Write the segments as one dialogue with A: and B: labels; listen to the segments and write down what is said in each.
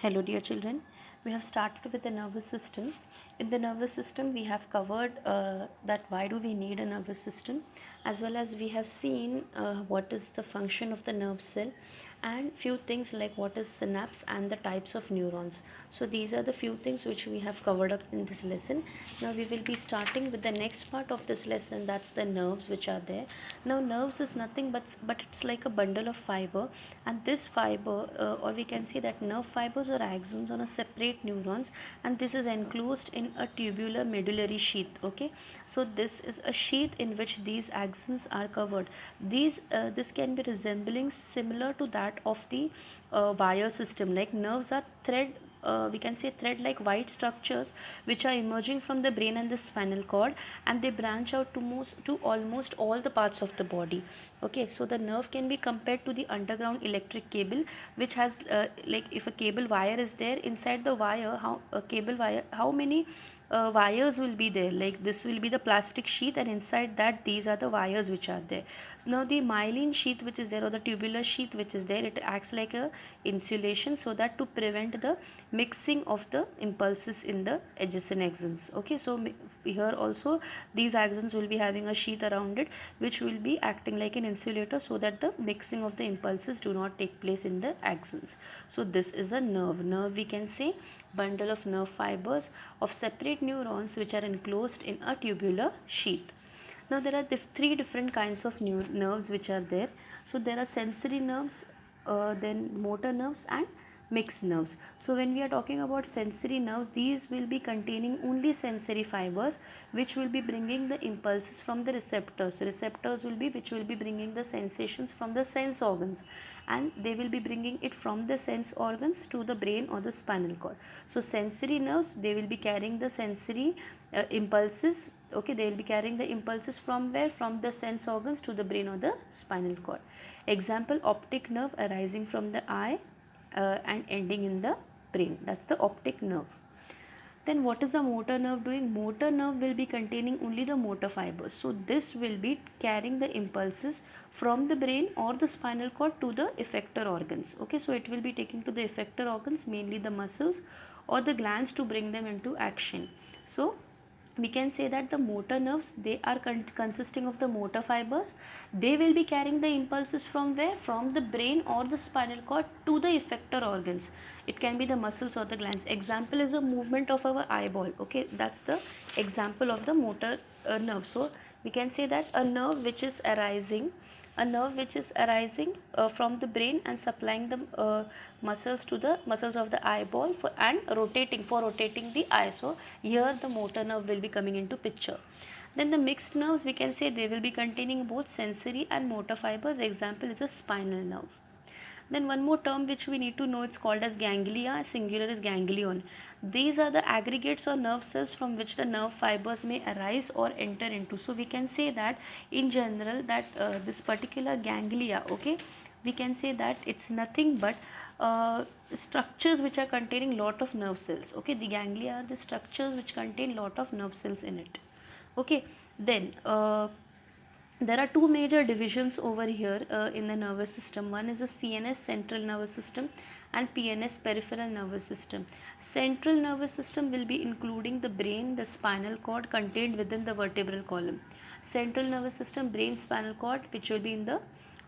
A: Hello, dear children. We have started with the nervous system. In the nervous system, we have covered that why do we need a nervous system, as well as we have seen what is the function of the nerve cell, and few things like what is synapse and the types of neurons. So these are the few things which we have covered up in this lesson. Now we will be starting with the next part of this lesson. That's the nerves which are there. Now nerves is nothing but it's like a bundle of fiber, and this fiber or we can say that nerve fibers or axons on a separate neurons, and this is enclosed in a tubular medullary sheath. Okay, so this is a sheath in which these axons are covered. This can be resembling similar to that of the wire system. Like nerves are thread, we can say thread like white structures which are emerging from the brain and the spinal cord, and they branch out to almost all the parts of the body. Okay, so the nerve can be compared to the underground electric cable, which has like if a cable wire is there, inside the wire, how a cable wire, how many wires will be there. Like this will be the plastic sheath, and inside that these are the wires which are there. Now the myelin sheath which is there, or the tubular sheath which is there, it acts like a insulation, so that to prevent the mixing of the impulses in the adjacent axons. Okay, so here also these axons will be having a sheath around it which will be acting like an insulator, so that the mixing of the impulses do not take place in the axons. So this is a nerve. We can say bundle of nerve fibers of separate neurons which are enclosed in a tubular sheath. Now there are three different kinds of nerves which are there. So there are sensory nerves, then motor nerves, and mixed nerves. So when we are talking about sensory nerves, these will be containing only sensory fibers which will be bringing the impulses from the receptors. Receptors will be which will be bringing the sensations from the sense organs, and they will be bringing it from the sense organs to the brain or the spinal cord. So sensory nerves, they will be carrying the sensory impulses. Okay, they will be carrying the impulses from where? From the sense organs to the brain or the spinal cord. Example, optic nerve arising from the eye and ending in the brain. That's the optic nerve. Then what is the motor nerve doing? Motor nerve will be containing only the motor fibers. So this will be carrying the impulses from the brain or the spinal cord to the effector organs. Okay, so it will be taking to the effector organs, mainly the muscles or the glands, to bring them into action. So we can say that the motor nerves, they are consisting of the motor fibers. They will be carrying the impulses from where? From the brain or the spinal cord to the effector organs. It can be the muscles or the glands. Example is the movement of our eyeball. Okay, that's the example of the motor nerve. So we can say that a nerve which is arising from the brain and supplying the muscles to the muscles of the eyeball and rotating the eye. So here the motor nerve will be coming into picture. Then the mixed nerves, we can say they will be containing both sensory and motor fibers. Example is a spinal nerve. Then one more term which we need to know, it's called as ganglia, singular is ganglion. These are the aggregates or nerve cells from which the nerve fibers may arise or enter into. So we can say that in general that this particular ganglia, okay, we can say that it's nothing but structures which are containing lot of nerve cells. Okay, the ganglia are the structures which contain lot of nerve cells in it. Okay, then there are two major divisions over here in the nervous system. One is the CNS, central nervous system, and PNS, peripheral nervous system. Central nervous system will be including the brain, the spinal cord contained within the vertebral column. Central nervous system, brain, spinal cord, which will be in the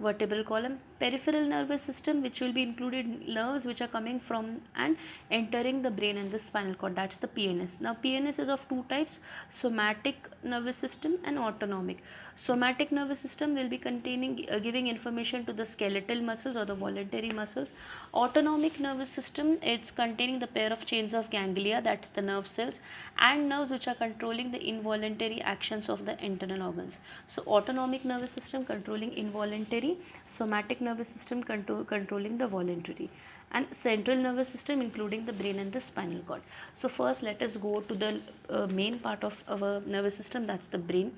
A: vertebral column. Peripheral nervous system, which will be included nerves which are coming from and entering the brain and the spinal cord. That's the PNS. Now PNS is of two types: somatic nervous system and autonomic. Somatic nervous system will be containing giving information to the skeletal muscles or the voluntary muscles. Autonomic nervous system, it's containing the pair of chains of ganglia, that's the nerve cells, and nerves which are controlling the involuntary actions of the internal organs. So autonomic nervous system controlling involuntary, somatic nervous system controlling the voluntary, and central nervous system including the brain and the spinal cord. So first let us go to the main part of our nervous system, that's the brain.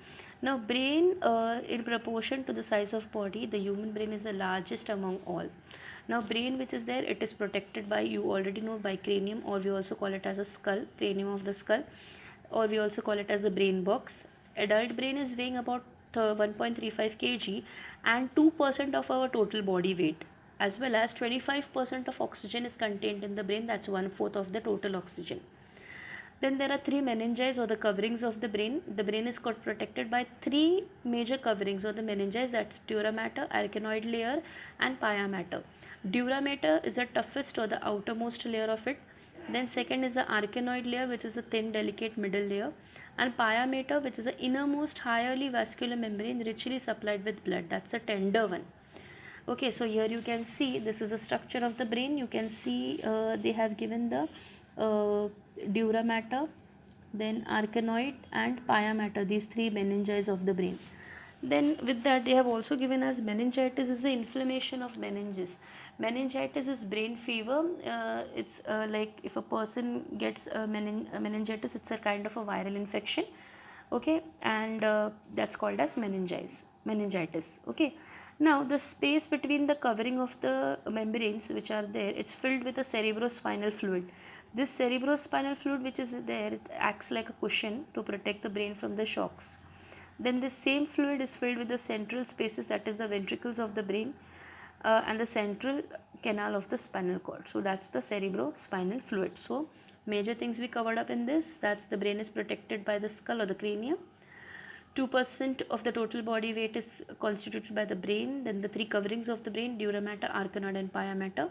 A: Now brain, in proportion to the size of body, the human brain is the largest among all. Now brain which is there, it is protected by, you already know, by cranium, or we also call it as a skull, cranium of the skull, or we also call it as a brain box. Adult brain is weighing about 1.35 kg and 2% of our total body weight. as well as 25% of oxygen is contained in the brain, that's 1/4 of the total oxygen. Then there are three meninges or the coverings of the brain. The brain is got protected by three major coverings or the meninges, that's dura mater, arachnoid layer and pia mater. Dura mater is the toughest or the outermost layer of it. Then second is the arachnoid layer, which is a thin delicate middle layer, and pia mater, which is the innermost highly vascular membrane richly supplied with blood, that's a tender one. Okay, so here you can see this is the structure of the brain. You can see they have given the dura mater, then arachnoid and pia mater, these three meninges of the brain. Then with that they have also given us meningitis is the inflammation of meninges. Meningitis is brain fever. It's like if a person gets meningitis, it's a kind of a viral infection. Okay, and that's called as meningitis. Okay, now the space between the covering of the membranes which are there, it's filled with a cerebrospinal fluid. This cerebrospinal fluid which is there, it acts like a cushion to protect the brain from the shocks. Then this same fluid is filled with the central spaces, that is the ventricles of the brain, and the central canal of the spinal cord. So that's the cerebrospinal fluid. So major things we covered up in this, that's the brain is protected by the skull or the cranium. 2% of the total body weight is constituted by the brain. Then the three coverings of the brain, dura mater, arachnoid and pia mater.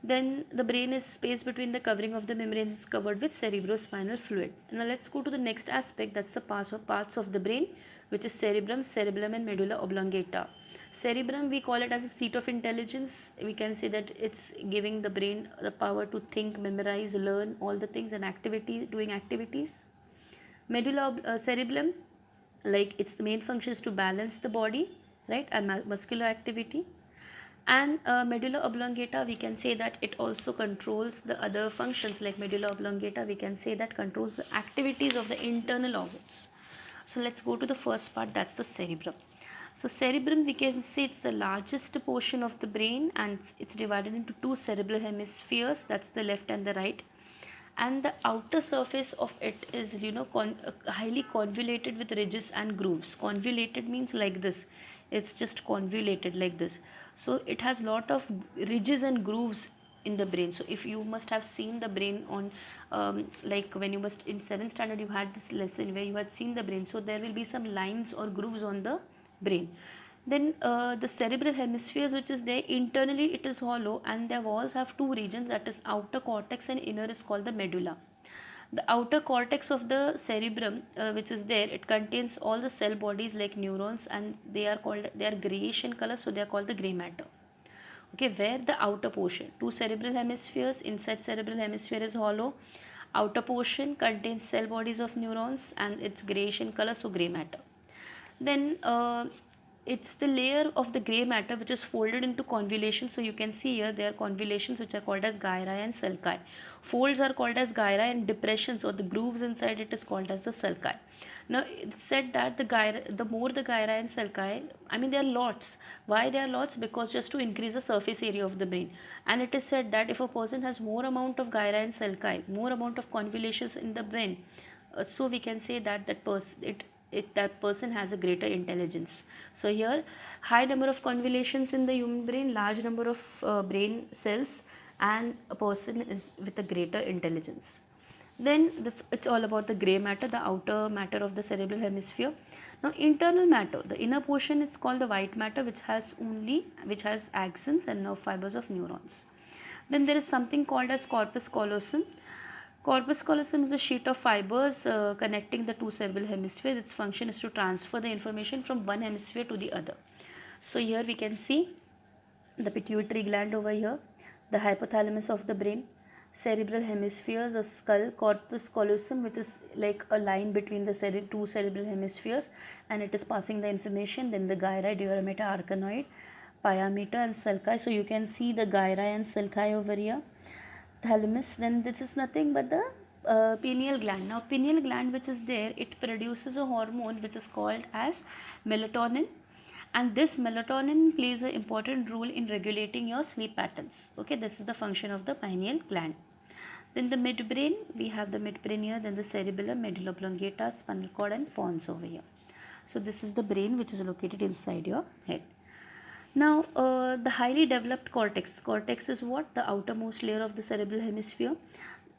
A: Then the brain is space between the covering of the membrane is covered with cerebrospinal fluid. Now let's go to the next aspect, that's the parts of the brain, which is cerebrum, cerebellum and medulla oblongata. Cerebrum, we call it as a seat of intelligence. We can say that it's giving the brain the power to think, memorize, learn all the things and doing activities. Medulla cerebellum, like its main function is to balance the body, right, and muscular activity. And medulla oblongata, we can say that it also controls the other functions, like medulla oblongata we can say that controls the activities of the internal organs. So let's go to the first part, that's the cerebrum. So cerebrum, we can say it's the largest portion of the brain, and it's divided into two cerebral hemispheres, that's the left and the right. And the outer surface of it is highly convoluted with ridges and grooves. Convoluted means like this, it's just convoluted like this. So it has lot of ridges and grooves in the brain. So if you must have seen the brain on like when you must in 7th standard, you had this lesson where you had seen the brain, so there will be some lines or grooves on the brain. Then the cerebral hemispheres, which is there internally, it is hollow, and their walls have two regions, that is outer cortex and inner is called the medulla. The outer cortex of the cerebrum, which is there, it contains all the cell bodies like neurons, and they are grayish in color, so they are called the gray matter. Okay, where the outer portion, two cerebral hemispheres, inside cerebral hemisphere is hollow, outer portion contains cell bodies of neurons and it's grayish in color, so gray matter. Then it's the layer of the gray matter which is folded into convolutions. So you can see here there are convolutions which are called as gyri and sulci. Folds are called as gyri, and depressions or the grooves inside it is called as the sulci. Now it's said that the more the gyri and sulci, I mean there are lots. Why there are lots? Because just to increase the surface area of the brain. And it is said that if a person has more amount of gyri and sulci, more amount of convolutions in the brain, so we can say that that person has a greater intelligence. So here, high number of convolutions in the human brain, large number of brain cells, and a person is with a greater intelligence. Then it's all about the gray matter, the outer matter of the cerebral hemisphere. Now internal matter, the inner portion is called the white matter, which has axons and nerve fibers of neurons. Then there is something called as corpus callosum. Corpus callosum is a sheet of fibers connecting the two cerebral hemispheres. Its function is to transfer the information from one hemisphere to the other. So here we can see the pituitary gland over here, the hypothalamus of the brain, cerebral hemispheres, a skull, corpus callosum, which is like a line between the two cerebral hemispheres, and it is passing the information. Then the gyri, dura mater, arachnoid, pia mater and sulci. So you can see the gyri and sulci over here. Thalamus, then this is nothing but the pineal gland. Now pineal gland which is there, it produces a hormone which is called as melatonin, and this melatonin plays an important role in regulating your sleep patterns. Okay, this is the function of the pineal gland. Then the midbrain, we have the midbrain here, then the cerebellum, medulla oblongata, spinal cord and pons over here. So this is the brain which is located inside your head. Now, the highly developed cortex. Cortex is what? The outermost layer of the cerebral hemisphere.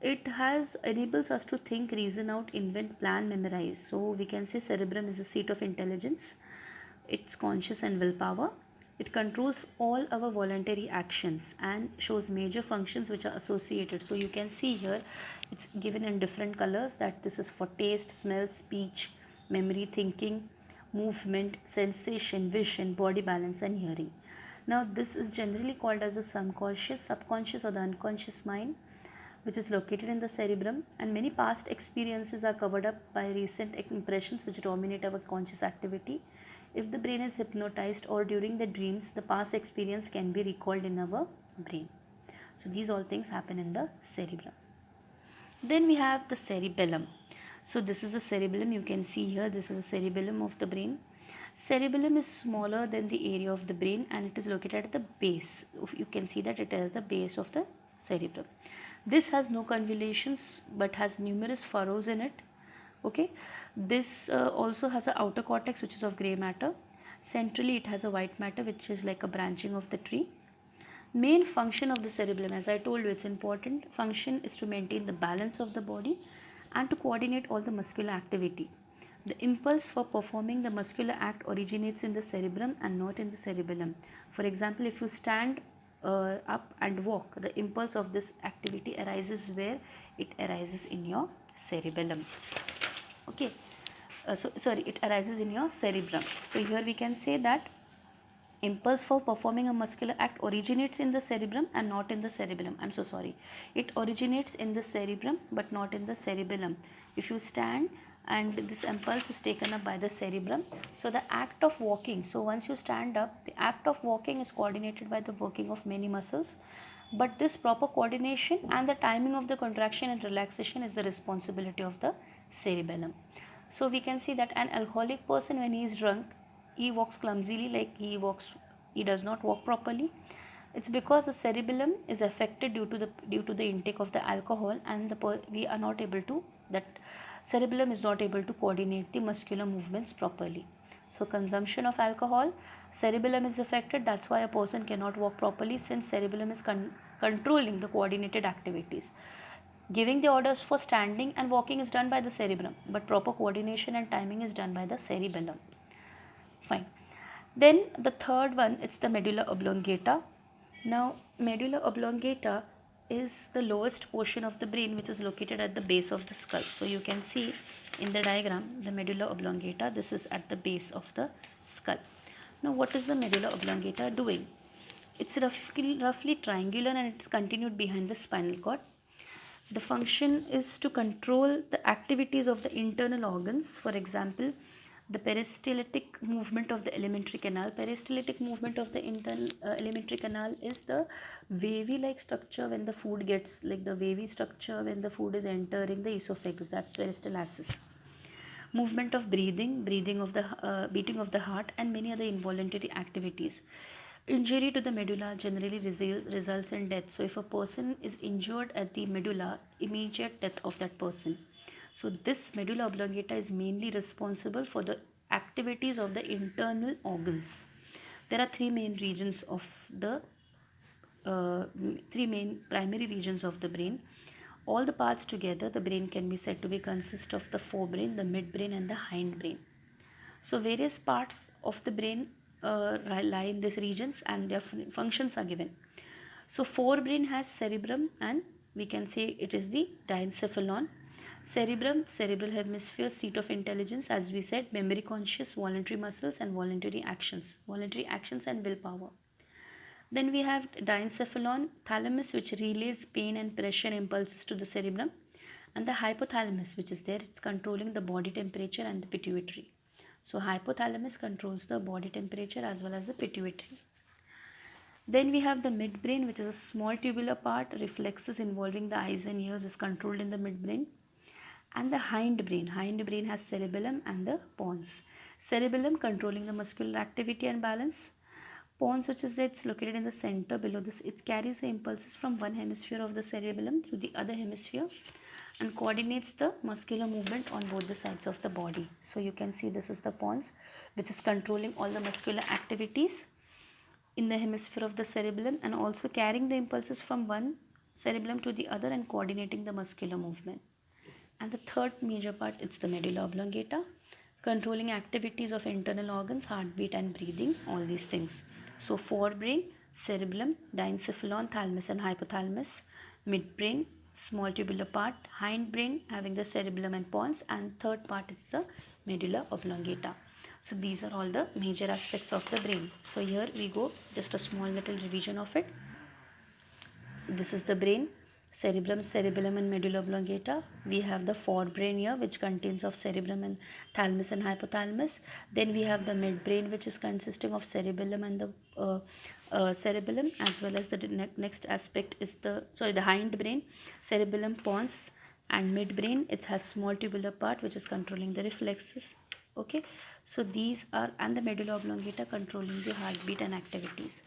A: It has enables us to think, reason out, invent, plan, memorize. So we can say cerebrum is a seat of intelligence. It's conscious and willpower. It controls all our voluntary actions and shows major functions which are associated. So you can see here it's given in different colors, that this is for taste, smell, speech, memory, thinking, movement, sensation, vision, body balance and hearing. Now this is generally called as the subconscious or the unconscious mind, which is located in the cerebrum, and many past experiences are covered up by recent impressions which dominate our conscious activity. If the brain is hypnotized or during the dreams, the past experience can be recalled in our brain. So these all things happen in the cerebrum. Then we have the cerebellum. So this is the cerebellum. You can see here, this is the cerebellum of the brain. Cerebellum is smaller than the area of the brain and it is located at the base. You can see that it is the base of the cerebrum. This has no convolutions but has numerous furrows in it. Okay, this also has an outer cortex which is of gray matter. Centrally it has a white matter which is like a branching of the tree. Main function of the cerebellum, as I told you, it's important function is to maintain the balance of the body and to coordinate all the muscular activity. The impulse for performing the muscular act originates in the cerebrum and not in the cerebellum. For example, if you stand up and walk, the impulse of this activity arises where? It arises in your cerebellum. Okay, it arises in your cerebrum. So here we can say that impulse for performing a muscular act originates in the cerebrum and not in the cerebellum. I'm so sorry. It originates in the cerebrum but not in the cerebellum. If you stand and this impulse is taken up by the cerebrum, so the act of walking, so once you stand up, the act of walking is coordinated by the working of many muscles, but this proper coordination and the timing of the contraction and relaxation is the responsibility of the cerebellum. So we can see that an alcoholic person, when he is drunk, he walks clumsily, like he does not walk properly. It's because the cerebellum is affected due to the intake of the alcohol, and we are not able to, that cerebellum is not able to coordinate the muscular movements properly. So consumption of alcohol, cerebellum is affected. That's why a person cannot walk properly, since cerebellum is controlling the coordinated activities. Giving the orders for standing and walking is done by the cerebrum, but proper coordination and timing is done by the cerebellum. Fine. Then the third one, it's the medulla oblongata. Now, medulla oblongata is the lowest portion of the brain which is located at the base of the skull. So you can see in the diagram the medulla oblongata, this is at the base of the skull. Now, what is the medulla oblongata doing? It's roughly triangular and it's continued behind the spinal cord. The function is to control the activities of the internal organs. For example, the peristaltic movement of the alimentary canal. Peristaltic movement of the internal alimentary canal is the wavy like structure when the food gets, like the wavy structure when the food is entering the esophagus. That's peristalsis. Movement of breathing of the beating of the heart, and many other involuntary activities. Injury to the medulla generally results in death. So if a person is injured at the medulla, immediate death of that person. So this medulla oblongata is mainly responsible for the activities of the internal organs. There are three main primary regions of the brain. All the parts together, the brain can be said to be consist of the forebrain, the midbrain, and the hindbrain. So various parts of the brain lie in these regions, and their functions are given. So forebrain has cerebrum, and we can say it is the diencephalon. Cerebrum, cerebral hemisphere, seat of intelligence, as we said, memory, conscious, voluntary muscles, and voluntary actions and willpower. Then we have diencephalon, thalamus, which relays pain and pressure impulses to the cerebrum, and the hypothalamus, which is there, it's controlling the body temperature, and the pituitary. So hypothalamus controls the body temperature as well as the pituitary. Then we have the midbrain, which is a small tubular part. Reflexes involving the eyes and ears is controlled in the midbrain. And the hindbrain has cerebellum and the pons. Cerebellum controlling the muscular activity and balance. Pons, which is there, it's located in the center below this. It carries the impulses from one hemisphere of the cerebellum to the other hemisphere and coordinates the muscular movement on both the sides of the body. So you can see this is the pons, which is controlling all the muscular activities. in the hemisphere of the cerebellum, and also carrying the impulses from one cerebellum to the other and coordinating the muscular movement. And the third major part is the medulla oblongata, controlling activities of internal organs, heartbeat and breathing, all these things. So forebrain, cerebellum, diencephalon, thalamus and hypothalamus, midbrain, small tubular part, hindbrain having the cerebellum and pons, and third part is the medulla oblongata. So these are all the major aspects of the brain. So here we go, just a small little revision of it. This is the brain, cerebrum, cerebellum and medulla oblongata. We have the forebrain here, which contains of cerebrum and thalamus and hypothalamus. Then we have the midbrain, which is consisting of cerebellum and the cerebellum, as well as the next aspect is the hindbrain, cerebellum, pons, and midbrain. It has small tubular part which is controlling the reflexes. Okay, so these are, and the medulla oblongata controlling the heartbeat and activities.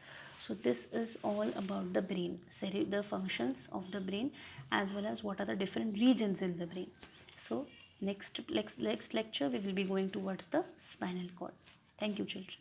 A: So this is all about the brain, the functions of the brain, as well as what are the different regions in the brain. So next lecture we will be going towards the spinal cord. Thank you, children.